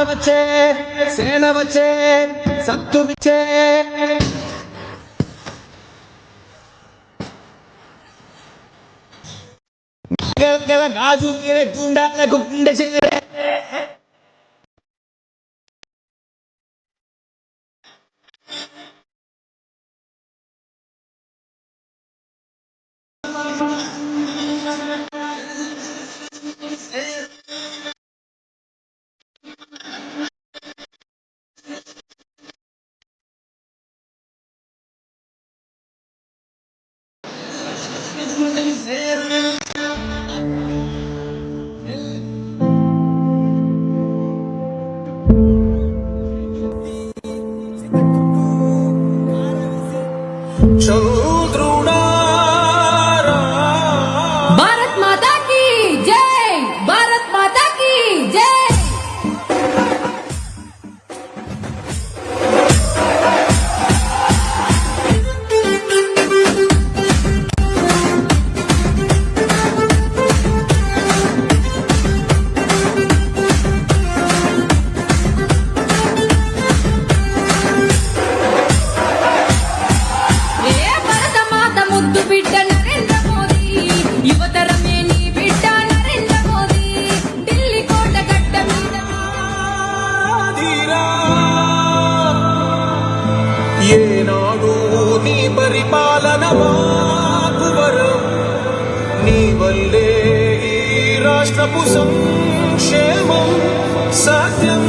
వచ్చే సేన వచ్చే సత్తు విచ్చే గాజు గుండాలకు గుండె చేరే भारत माता की जय, भारत माता की जय। ఏనాడు నీ పరిపాలన మాకు వరం, నీ వల్లే ఈ రాష్ట్రపు సంక్షేమం సత్యం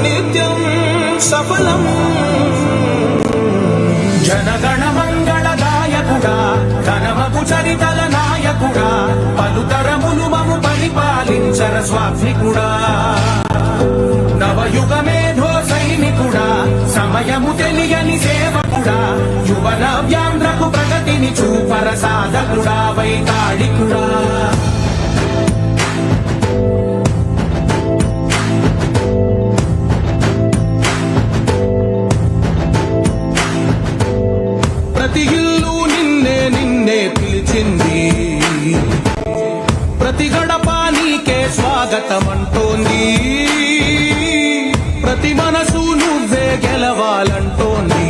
నిత్యం సఫలం. జనగణ మంగళ నాయకుడా, ఘనమగు చరితల నాయకుడా, పలుతరములు మము పరిపాలించర స్వామికుడా, నవయుగ మేధో సైనికుడా, సమయము తెలియని సేవకుడా, యువన వ్యాంధ్రకు ప్రగతిని చూపర సాధకుడా, వైతాళికుడా. ప్రతి ఇల్లు నిన్నే నిన్నే పిలిచింది, ప్రతి గడప నీకే స్వాగతమంటోంది, ప్రతి మనసు నువ్వే గెలవాలంటోంది.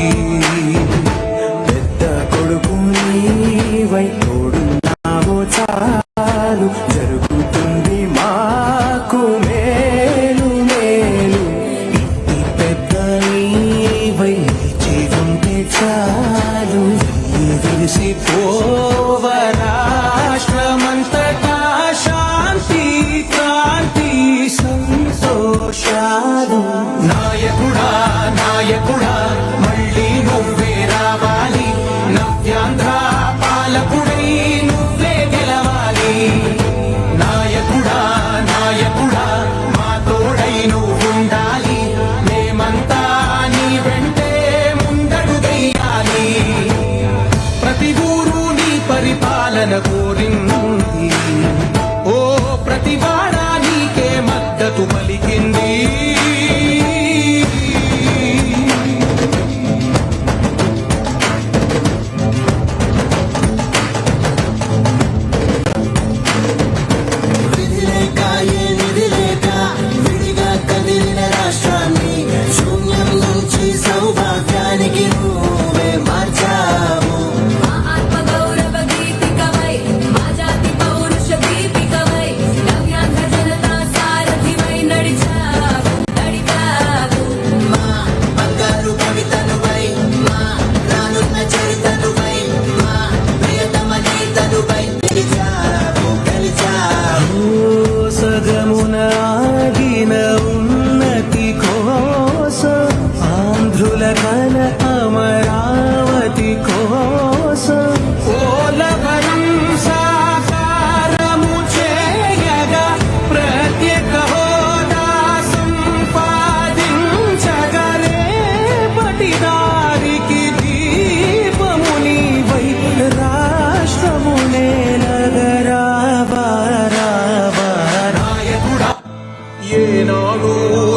పెద్ద కొడుకు నీవై తోడున్నావో చాలు, జరుగుతుంది మాకు మేలు మేలు. ఇంటి పెద్ద నీవై జీవుంటే చాలు, విరిసిపోవ రాష్ట్రమంతటా శాంతి క్రాంతి సంతోషాలు. నాయకుడా నాయకుడా మళ్ళీ నువ్వే రావాలి, నవ్యాంధ్ర పాలకుడై నువ్వే గెలవాలి. నాయకుడా నాయకుడా మా తోడై నువ్వుండాలి, మేమంతా నీ వెంటే ముందడుగెయ్యాలి. ప్రతి ఊరు నీ పరిపాలన కోరింది, ఓ ప్రతి వాడ నీకే మద్దతు పలికింది. అమరావతి కోసం పోలవరం సాకారము చేయగా, ప్రత్యేక హోదా సంపాదించగలే పటిదారికి దీపము నీవై, రాష్ట్రమునే నగరావా. నాయకుడా ఏనాడు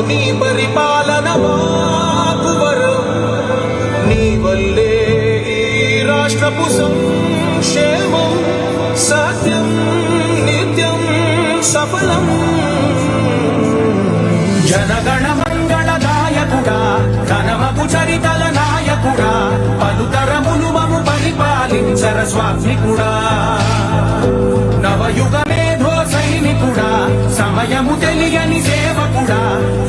నీ పరిపాలన మాకు వరం, నీ వల్లే ఈ రాష్ట్రపు సంక్షేమం సత్యం నిత్యం సఫలం. జన జనగణ మంగళదాయకుడా ఘనమగు చరితల నాయకుడా పలుతరములు మము పరిపాలించర స్వామికుడా నవయుగ మేధో సైనికుడా సమయము తెలియని సేవకుడా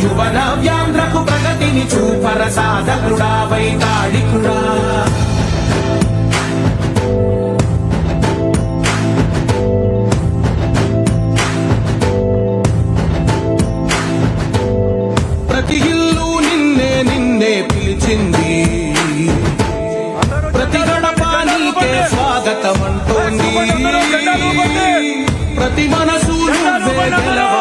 యువన వ్యాంధ్రకు ప్రగతిని చూపర సాధకుడా వైతాళికుడా ప్రతి ఇల్లు నిన్నే నిన్నే పిలిచింది ప్రతి గడప నీకే స్వాగతం అంటోంది ప్రతి మనసు నువ్వే గెలవ